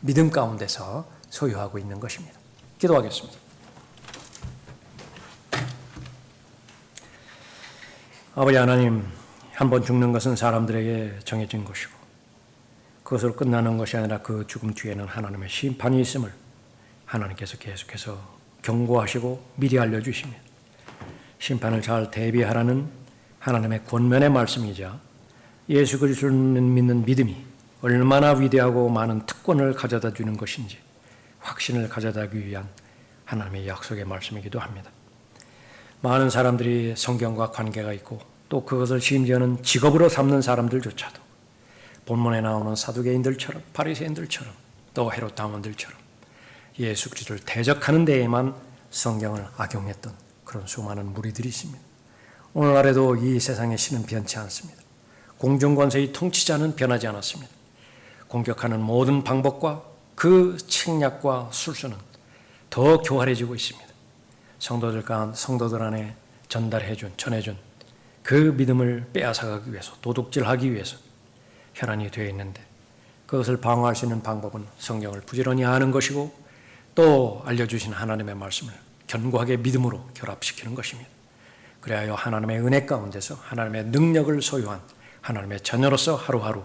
믿음 가운데서 소유하고 있는 것입니다. 기도하겠습니다. 아버지 하나님, 한 번 죽는 것은 사람들에게 정해진 것이고 그것으로 끝나는 것이 아니라 그 죽음 뒤에는 하나님의 심판이 있음을 하나님께서 계속해서 경고하시고 미리 알려주십니다. 심판을 잘 대비하라는 하나님의 권면의 말씀이자 예수 그리스도를 믿는 믿음이 얼마나 위대하고 많은 특권을 가져다 주는 것인지 확신을 가져다기 위한 하나님의 약속의 말씀이기도 합니다. 많은 사람들이 성경과 관계가 있고 또 그것을 심지어는 직업으로 삼는 사람들조차도 본문에 나오는 사두개인들처럼 바리새인들처럼 또 헤롯 당원들처럼 예수 그리스도를 대적하는 데에만 성경을 악용했던 그런 수많은 무리들이 있습니다. 오늘날에도 이 세상의 신은 변치 않습니다. 공중권세의 통치자는 변하지 않았습니다. 공격하는 모든 방법과 그 책략과 술수는 더 교활해지고 있습니다. 성도들 안에 전해준 그 믿음을 빼앗아가기 위해서, 도둑질하기 위해서 혈안이 되어 있는데 그것을 방어할 수 있는 방법은 성경을 부지런히 아는 것이고 또 알려주신 하나님의 말씀을 견고하게 믿음으로 결합시키는 것입니다. 그래야 하나님의 은혜 가운데서 하나님의 능력을 소유한 하나님의 자녀로서 하루하루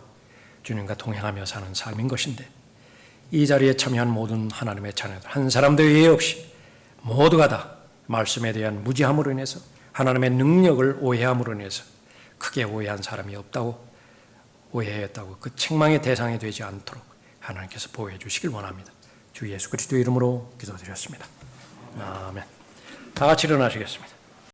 주님과 동행하며 사는 삶인 것인데, 이 자리에 참여한 모든 하나님의 자녀들 한 사람도 예외 없이 모두가 다 말씀에 대한 무지함으로 인해서 하나님의 능력을 오해함으로 인해서 크게 오해한 사람이 없다고, 오해했다고 그 책망의 대상이 되지 않도록 하나님께서 보호해 주시길 원합니다. 주 예수 그리스도 이름으로 기도드렸습니다. 아멘. 다 같이 일어나시겠습니다.